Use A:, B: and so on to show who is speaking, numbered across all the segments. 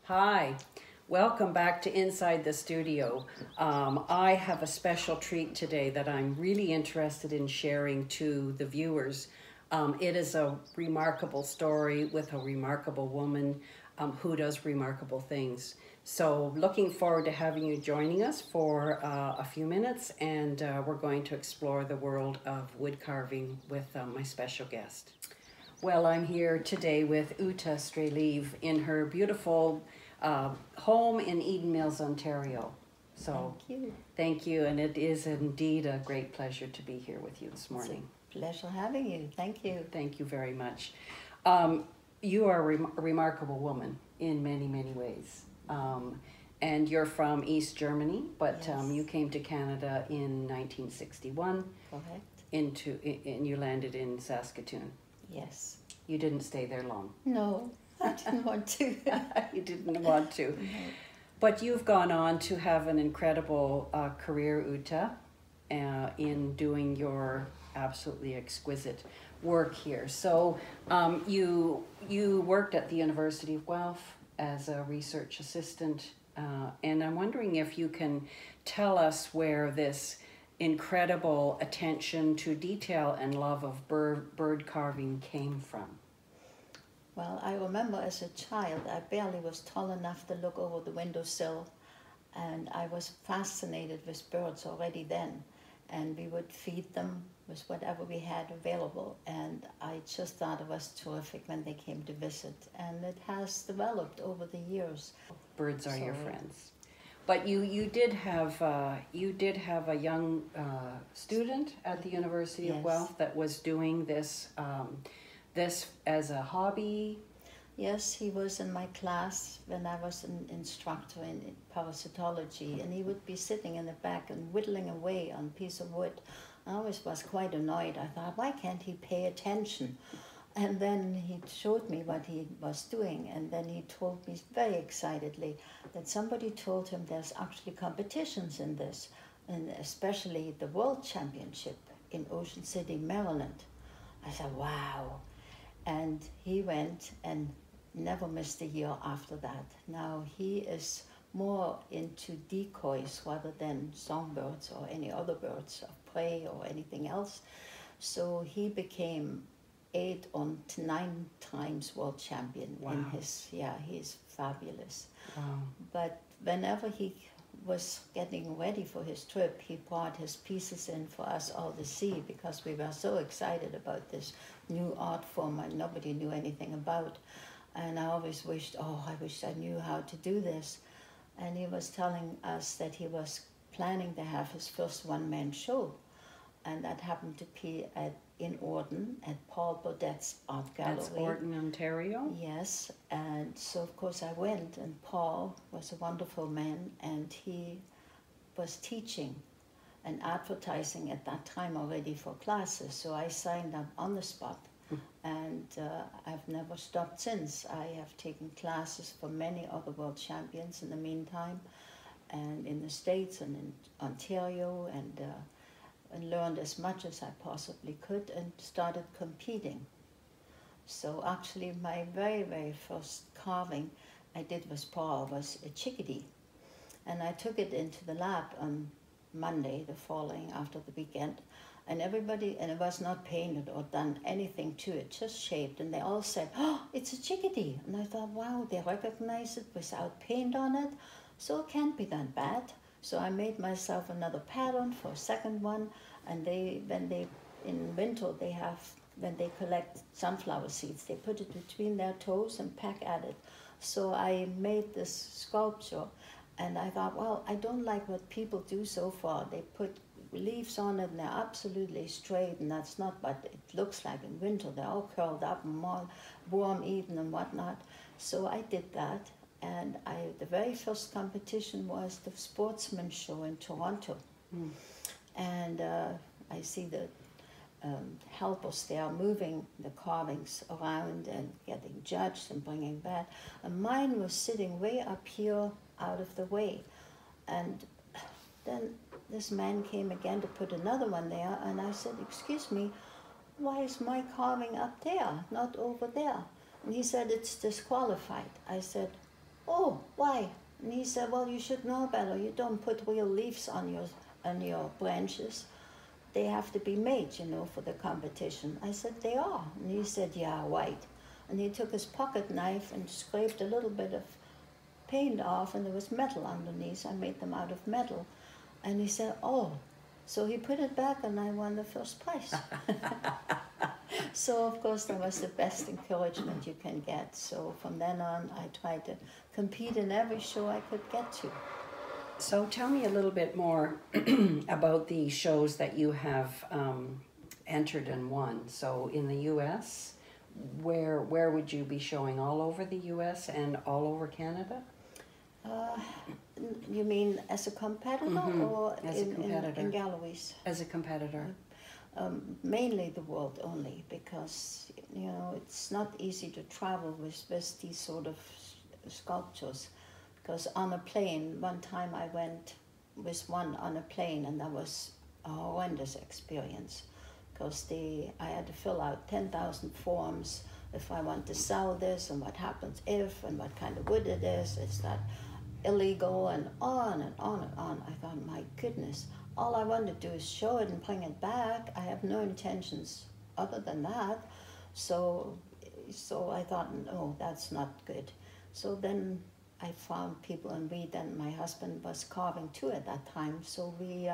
A: Hi, welcome back to Inside the Studio. I have a special treat today that I'm really interested in sharing to the viewers. It is a remarkable story with a remarkable woman who does remarkable things. So looking forward to having you joining us for a few minutes, and we're going to explore the world of wood carving with my special guest. Well, I'm here today with Uta Strelive in her beautiful home in Eden Mills, Ontario. So
B: Thank you.
A: thank you, and it is indeed a great pleasure to be here with you this morning.
B: It's a pleasure having you. Thank you.
A: Thank you very much. You are a remarkable woman in many, many ways. And you're from East Germany, but
B: Yes.
A: you came to Canada in 1961
B: Correct?
A: and you landed in Saskatoon.
B: Yes.
A: You didn't stay there long.
B: No, I didn't want to.
A: You didn't want to.
B: No.
A: But you've gone on to have an incredible career, Uta, in doing your absolutely exquisite work here. So you worked at the University of Guelph as a research assistant, and I'm wondering if you can tell us where this incredible attention to detail and love of bird carving came from.
B: Well, I remember as a child, I barely was tall enough to look over the windowsill, and I was fascinated with birds already then. And we would feed them with whatever we had available. And I just thought it was terrific when they came to visit. And it has developed over the years.
A: Birds are your
B: So-
A: friends. But you did have a young student at the University of
B: Yes.
A: Guelph that was doing this this as a hobby.
B: Yes, he was in my class when I was an instructor in parasitology, and he would be sitting in the back and whittling away on a piece of wood. I always was quite annoyed. I thought, why can't he pay attention? And then he showed me what he was doing, and then he told me very excitedly that somebody told him there's actually competitions in this, and especially the World Championship in Ocean City, Maryland. I said, wow. And he went and never missed a year after that. Now he is more into decoys rather than songbirds or any other birds of prey or anything else. So he became 8 or 9 times world champion in
A: Wow.
B: he's fabulous.
A: Wow.
B: But whenever he was getting ready for his trip, he brought his pieces in for us all to see because we were so excited about this new art form and nobody knew anything about. And I always wished, I wish I knew how to do this. And he was telling us that he was planning to have his first one-man show. And that happened to be in Orton at Paul Baudet's art gallery.
A: That's Orton, Ontario.
B: Yes, and so of course I went, and Paul was a wonderful man, and he was teaching and advertising at that time already for classes, so I signed up on the spot, and I've never stopped since. I have taken classes for many other world champions in the meantime, and in the States and in Ontario, and learned as much as I possibly could and started competing. So actually my very, very first carving I did with Paul was a chickadee. And I took it into the lab on Monday, the following after the weekend. And it was not painted or done anything to it, just shaped. And they all said, oh, it's a chickadee. And I thought, wow, they recognize it without paint on it. So it can't be that bad. So I made myself another pattern for a second one, and in winter when they collect sunflower seeds, they put it between their toes and peck at it. So I made this sculpture, and I thought, well, I don't like what people do so far. They put leaves on it and they're absolutely straight, and that's not what it looks like in winter. They're all curled up and more warm eaten and whatnot. So I did that. And the very first competition was the Sportsman Show in Toronto.
A: Mm.
B: And I see the helpers there moving the carvings around and getting judged and bringing back. And mine was sitting way up here out of the way. And then this man came again to put another one there, and I said, excuse me, why is my carving up there, not over there? And he said, it's disqualified. I said, oh, why? And he said, well, you should know better. You don't put real leaves on your branches. They have to be made, for the competition. I said, they are. And he said, yeah, right. And he took his pocket knife and scraped a little bit of paint off, and there was metal underneath. I made them out of metal. And he said, oh. So he put it back, and I won the first prize. So, of course, that was the best encouragement you can get. So from then on, I tried to compete in every show I could get to.
A: So tell me a little bit more about the shows that you have entered and won. So in the U.S., where would you be showing? All over the U.S. and all over Canada?
B: You mean as a competitor or
A: as a competitor.
B: In galleries?
A: As a competitor.
B: Mainly the world only, because it's not easy to travel with these sort of sculptures. Because on a plane, one time I went with one on a plane, and that was a horrendous experience. Because I had to fill out 10,000 forms if I want to sell this, and what happens if, and what kind of wood it is that illegal, and on and on and on. I thought, my goodness, all I want to do is show it and bring it back. I have no intentions other than that. So I thought, no, that's not good. So then I found people, and my husband was carving too at that time, so we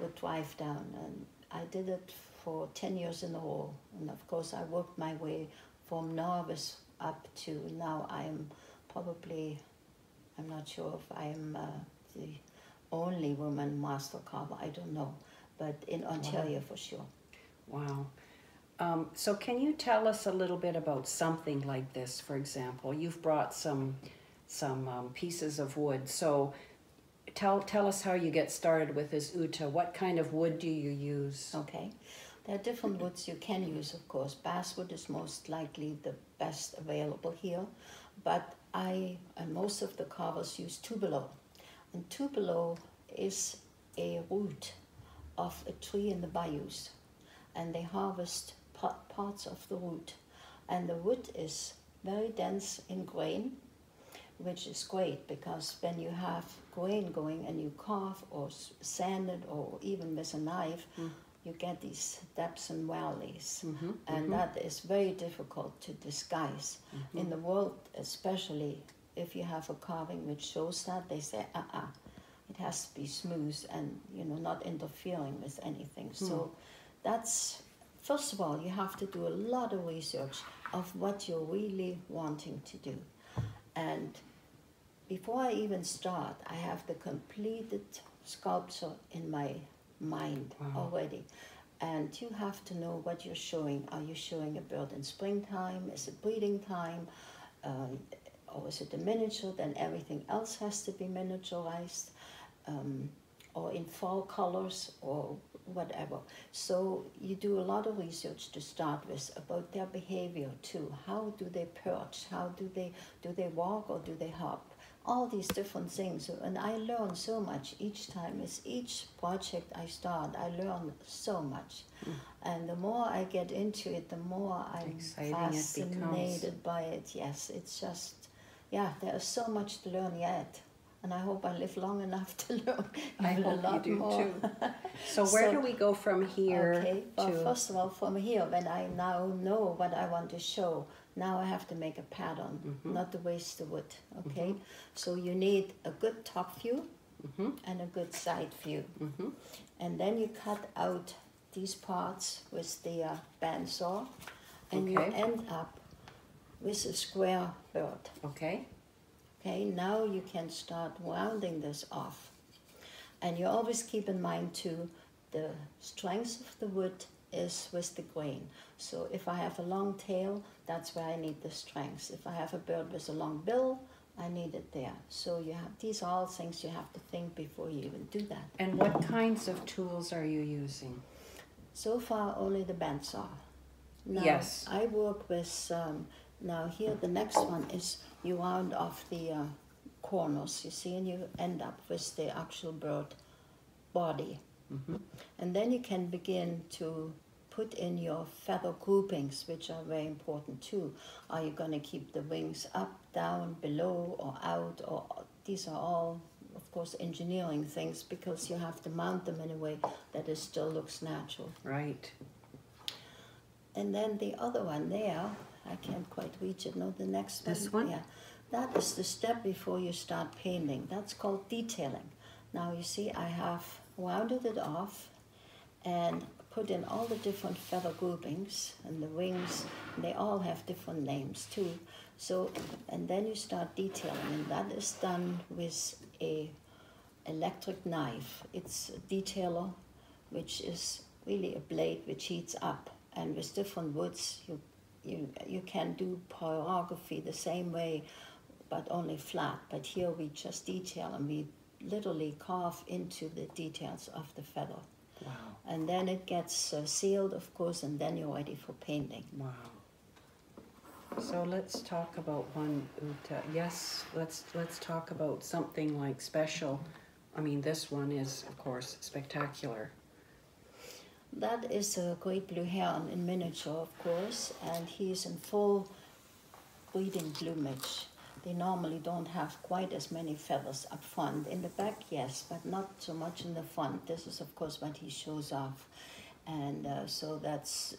B: would drive down, and I did it for 10 years in a row. And of course I worked my way from novice up to now. I'm not sure if I'm the only woman master carver, I don't know, but in Ontario for sure.
A: Wow. So can you tell us a little bit about something like this? For example, you've brought some pieces of wood. So tell us how you get started with this, Uta. What kind of wood do you use?
B: Okay. There are different woods you can use, of course. Basswood is most likely the best available here, but and most of the carvers use tupelo. And tupelo is a root of a tree in the bayous, and they harvest parts of the root. And the wood is very dense in grain, which is great, because when you have grain going and you carve or sand it, or even with a knife, you get these depths and valleys. And that is very difficult to disguise. In the world, especially if you have a carving which shows that, they say, it has to be smooth and not interfering with anything. So that's, first of all, you have to do a lot of research of what you're really wanting to do. And before I even start, I have the completed sculpture in my mind already. And you have to know what you're showing. Are you showing a bird in springtime? Is it breeding time? Or is it a miniature? Then everything else has to be miniaturized, or in fall colors, or whatever. So you do a lot of research to start with about their behavior too. How do they perch? How do they walk, or do they hop? All these different things. And I learn so much each time. With each project I start, I learn so much. And the more I get into it, the more I'm fascinated by it. Yes, it's just, there is so much to learn yet. And I hope I live long enough to learn
A: I hope
B: a lot
A: you do
B: more.
A: too. So where do we go from here?
B: Okay, well, first of all, from here, when I now know what I want to show, now I have to make a pattern, not to waste the wood, okay? So you need a good top view and a good side view. And then you cut out these parts with the bandsaw, and you end up with a square bird.
A: Okay.
B: Okay, now you can start rounding this off. And you always keep in mind too, the strength of the wood is with the grain. So if I have a long tail, that's where I need the strength. If I have a bird with a long bill, I need it there. So these are all things you have to think before you even do that.
A: And what kinds of tools are you using?
B: So far, only the bandsaw. Now,
A: Yes.
B: I work with, now here the next one is you round off the corners, you see, and you end up with the actual bird body. And then you can begin to put in your feather groupings, which are very important too. Are you going to keep the wings up, down, below, or out? Or these are all, of course, engineering things, because you have to mount them in a way that it still looks natural.
A: Right.
B: And then the other one there, I can't quite reach it. No, the next one.
A: This one?
B: Yeah. That is the step before you start painting. That's called detailing. Now you see I have rounded it off and put in all the different feather groupings and the wings. They all have different names too. So, and then you start detailing, and that is done with a electric knife. It's a detailer, which is really a blade which heats up, and with different woods you can do pyrography the same way, but only flat. But here we just detail, and we literally carve into the details of the feather.
A: Wow.
B: And then it gets sealed, of course, and then you're ready for painting.
A: Wow. So let's talk about one, Uta. Yes, let's talk about something like special. I mean, this one is, of course, spectacular.
B: That is a great blue heron in miniature, of course, and he's in full breeding plumage. They normally don't have quite as many feathers up front. In the back, yes, but not so much in the front. This is, of course, what he shows off. And so that's,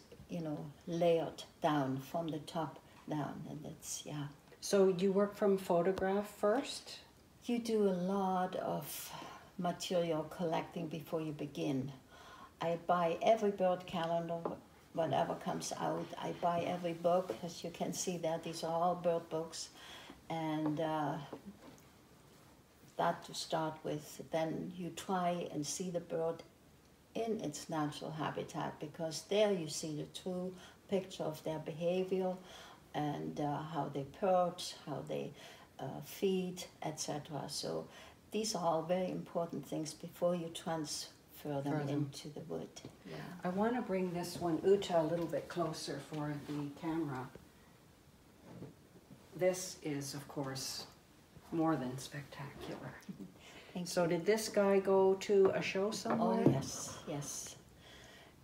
B: layered down from the top down. And that's, yeah.
A: So you work from photograph first?
B: You do a lot of material collecting before you begin. I buy every bird calendar, whatever comes out. I buy every book, as you can see there. These are all bird books. And that to start with. Then you try and see the bird in its natural habitat, because there you see the true picture of their behavior and how they perch, how they feed, etc. So these are all very important things before you transfer them into the wood. Yeah.
A: I want to bring this one, Uta, a little bit closer for the camera. This is, of course, more than spectacular. So did this guy go to a show somewhere?
B: Oh, yes.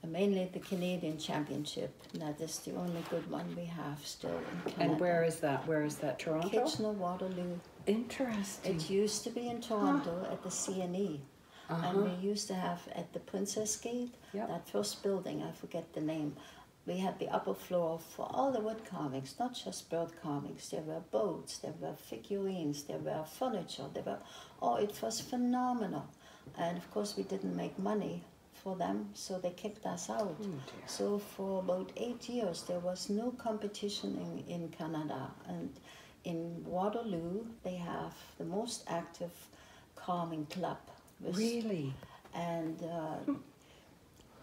B: Mainly the Canadian Championship. That is the only good one we have still in Canada.
A: And where is that? Where is that? Toronto?
B: Kitchener-Waterloo.
A: Interesting.
B: It used to be in Toronto at the CNE. And we used to have at the Princess Gate, that first building, I forget the name, we had the upper floor for all the wood carvings, not just bird carvings. There were boats, there were figurines, there were furniture, it was phenomenal. And of course we didn't make money for them, so they kicked us out. So for about 8 years there was no competition in Canada. And in Waterloo they have the most active carving club.
A: Really?
B: And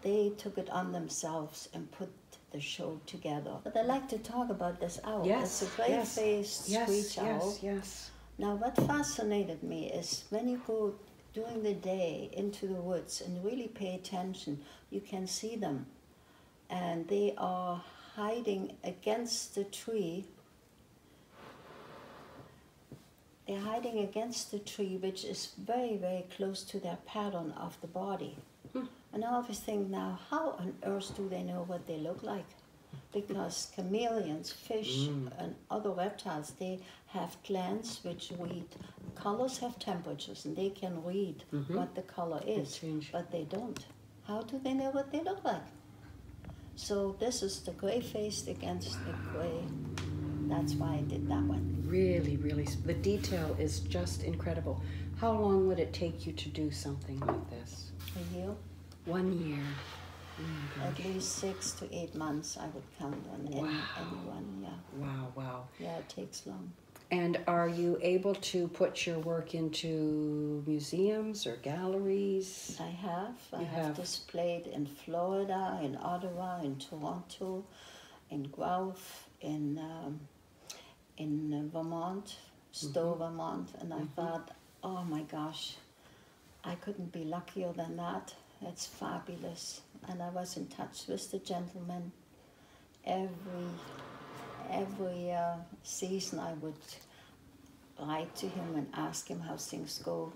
B: they took it on themselves and put the show together. But I like to talk about this owl.
A: Yes,
B: it's a gray-faced screech owl.
A: Yes.
B: Now what fascinated me is when you go during the day into the woods and really pay attention, you can see them. And they are hiding against the tree. They're hiding against the tree, which is very, very close to their pattern of the body. And I always think now, how on earth do they know what they look like? Because chameleons, fish, and other reptiles, they have glands which read. Colors have temperatures, and they can read what the color is, but they don't. How do they know what they look like? So this is the gray-faced against the gray. That's why I did that one.
A: Really, really, the detail is just incredible. How long would it take you to do something like this?
B: A year?
A: 1 year.
B: At least 6 to 8 months, I would count on anyone, yeah.
A: Wow.
B: Yeah, it takes long.
A: And are you able to put your work into museums or galleries?
B: I have displayed in Florida, in Ottawa, in Toronto, in Guelph, in Vermont, Stowe, Vermont, and I thought, oh my gosh, I couldn't be luckier than that. It's fabulous. And I was in touch with the gentleman. Every season I would write to him and ask him how things go.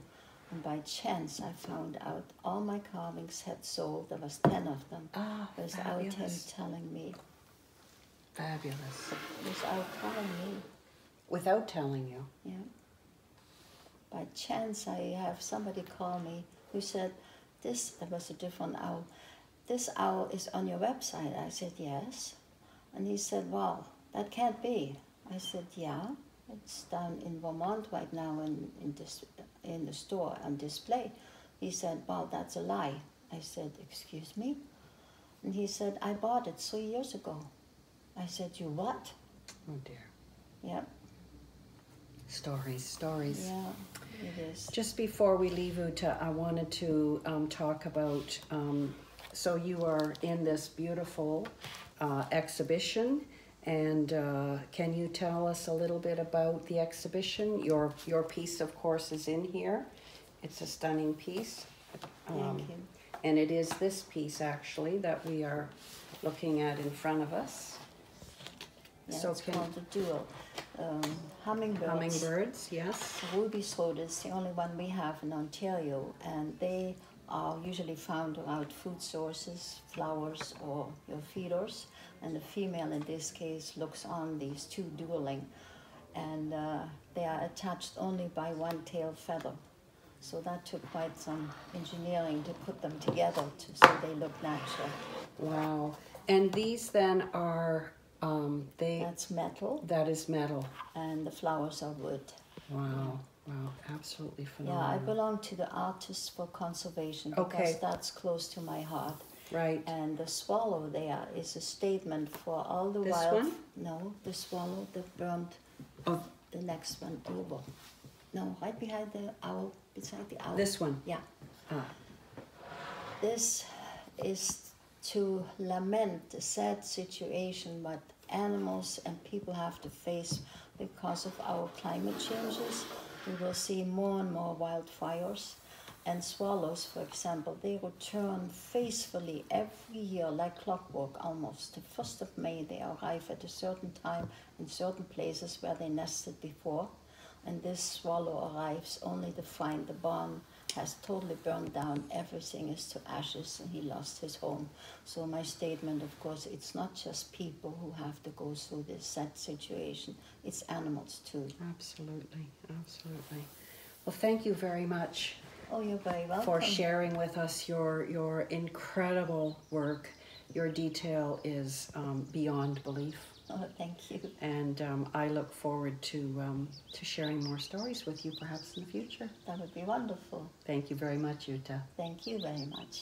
B: And by chance, I found out all my carvings had sold. There was 10 of them.
A: Ah,
B: Without him
A: fabulous.
B: telling me.
A: Fabulous.
B: Without telling me.
A: Without telling you.
B: Yeah. By chance, I have somebody call me who said, that was a different owl. This owl is on your website. I said, yes. And he said, wow, that can't be. I said, yeah, it's down in Vermont right now in the store on display. He said, well, that's a lie. I said, excuse me? And he said, I bought it 3 years ago. I said, you what?
A: Oh dear.
B: Yeah.
A: Stories, stories.
B: Yeah, it is.
A: Just before we leave, Uta, I wanted to talk about, so you are in this beautiful exhibition, and can you tell us a little bit about the exhibition? Your piece, of course, is in here. It's a stunning piece.
B: Thank you.
A: And it is this piece, actually, that we are looking at in front of us.
B: Yeah,
A: So
B: it's called the dual. Hummingbirds.
A: Hummingbirds, yes.
B: Ruby-throat is the only one we have in Ontario, and they are usually found around food sources, flowers, or your feeders. And the female, in this case, looks on these two dueling, and they are attached only by one tail feather. So that took quite some engineering to put them together so they look natural.
A: Wow. And these then are,
B: That's metal,
A: that is metal.
B: and the flowers are wood.
A: Wow. Wow. Absolutely
B: Yeah,
A: phenomenal.
B: I belong to the Artists for Conservation because
A: Okay.
B: that's close to my heart.
A: Right.
B: And the swallow there is a statement for all the
A: This
B: wild...
A: one?
B: No, the swallow that burned
A: Oh,
B: the next one over. No, right behind the owl, beside the owl.
A: this one.
B: Yeah.
A: Ah.
B: This is to lament the sad situation what animals and people have to face because of our climate changes. We will see more and more wildfires. And swallows, for example, they return faithfully every year like clockwork almost. The 1st of May they arrive at a certain time in certain places where they nested before. And this swallow arrives only to find the barn has totally burned down, everything is to ashes, and he lost his home. So my statement, of course, it's not just people who have to go through this sad situation, it's animals too.
A: Absolutely. Absolutely. Well, thank you very much
B: Oh, you're very welcome.
A: for sharing with us your incredible work. Your detail is beyond belief.
B: Oh, thank you.
A: And I look forward to sharing more stories with you perhaps in the future.
B: That would be wonderful.
A: Thank you very much, Uta.
B: Thank you very much.